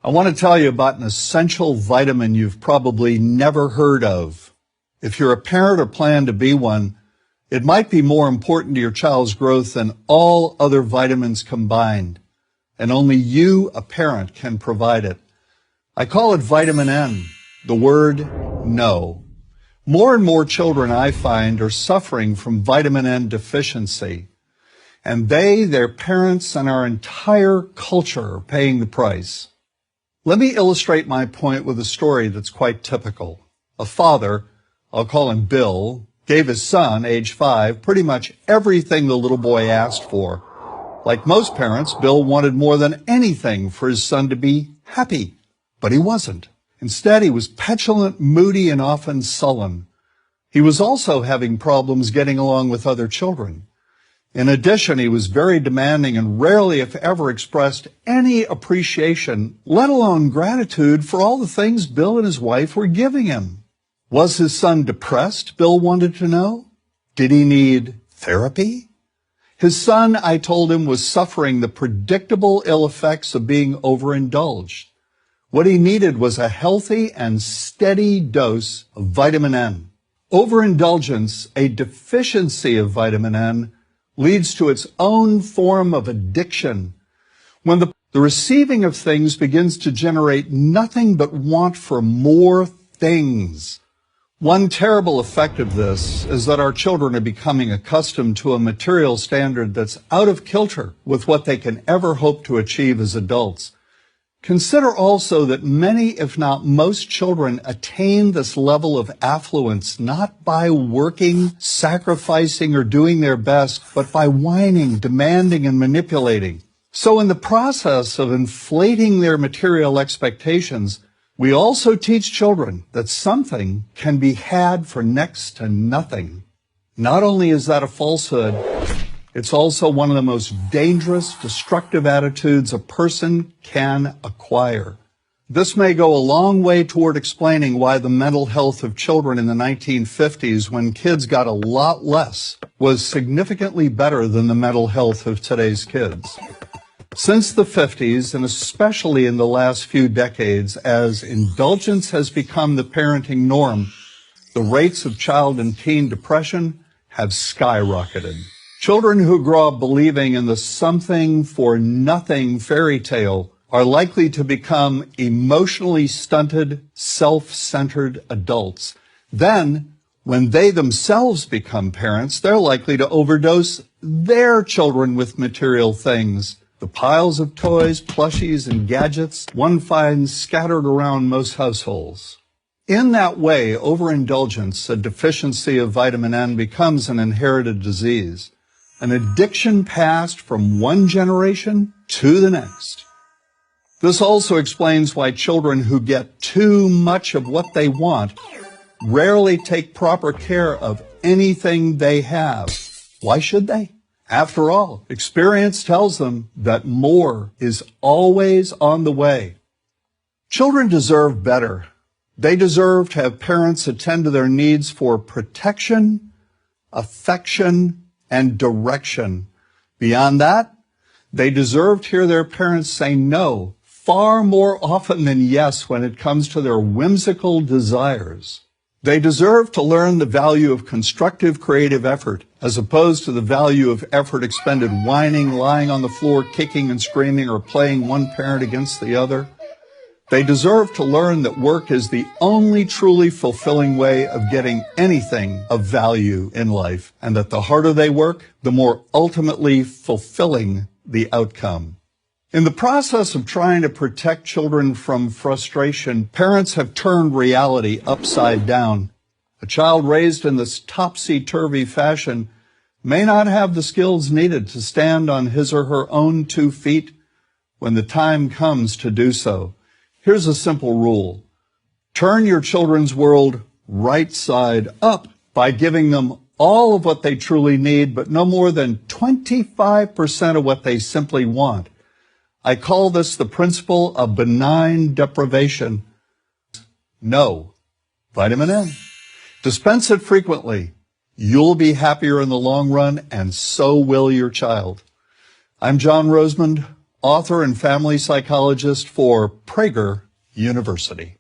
I want to tell you about an essential vitamin you've probably never heard of. If you're a parent or plan to be one, it might be more important to your child's growth than all other vitamins combined, and only you, a parent, can provide it. I call it vitamin N, the word no. More and more children, I find, are suffering from vitamin N deficiency, and they, their parents, and our entire culture are paying the price. Let me illustrate my point with a story that's quite typical. A father, I'll call him Bill, gave his son, age 5, pretty much everything the little boy asked for. Like most parents, Bill wanted more than anything for his son to be happy, but he wasn't. Instead, he was petulant, moody, and often sullen. He was also having problems getting along with other children. In addition, he was very demanding and rarely, if ever, expressed any appreciation, let alone gratitude, for all the things Bill and his wife were giving him. Was his son depressed, Bill wanted to know? Did he need therapy? His son, I told him, was suffering the predictable ill effects of being overindulged. What he needed was a healthy and steady dose of vitamin N. Overindulgence, a deficiency of vitamin N, leads to its own form of addiction. When the receiving of things begins to generate nothing but want for more things. One terrible effect of this is that our children are becoming accustomed to a material standard that's out of kilter with what they can ever hope to achieve as adults. Consider also that many, if not most, children attain this level of affluence not by working, sacrificing, or doing their best, but by whining, demanding, and manipulating. So in the process of inflating their material expectations, we also teach children that something can be had for next to nothing. Not only is that a falsehood, it's also one of the most dangerous, destructive attitudes a person can acquire. This may go a long way toward explaining why the mental health of children in the 1950s, when kids got a lot less, was significantly better than the mental health of today's kids. Since the 50s, and especially in the last few decades, as indulgence has become the parenting norm, the rates of child and teen depression have skyrocketed. Children who grow up believing in the something for nothing fairy tale are likely to become emotionally stunted, self-centered adults. Then, when they themselves become parents, they're likely to overdose their children with material things. The piles of toys, plushies, and gadgets one finds scattered around most households. In that way, overindulgence, a deficiency of vitamin N, becomes an inherited disease. An addiction passed from one generation to the next. This also explains why children who get too much of what they want rarely take proper care of anything they have. Why should they? After all, experience tells them that more is always on the way. Children deserve better. They deserve to have parents attend to their needs for protection, affection, and direction. Beyond that, they deserve to hear their parents say no far more often than yes when it comes to their whimsical desires. They deserve to learn the value of constructive creative effort as opposed to the value of effort expended whining, lying on the floor, kicking and screaming, or playing one parent against the other. They deserve to learn that work is the only truly fulfilling way of getting anything of value in life, and that the harder they work, the more ultimately fulfilling the outcome. In the process of trying to protect children from frustration, parents have turned reality upside down. A child raised in this topsy-turvy fashion may not have the skills needed to stand on his or her own 2 feet when the time comes to do so. Here's a simple rule. Turn your children's world right side up by giving them all of what they truly need, but no more than 25% of what they simply want. I call this the principle of benign deprivation. No. Vitamin N. Dispense it frequently. You'll be happier in the long run, and so will your child. I'm John Rosemond, author and family psychologist for Prager University.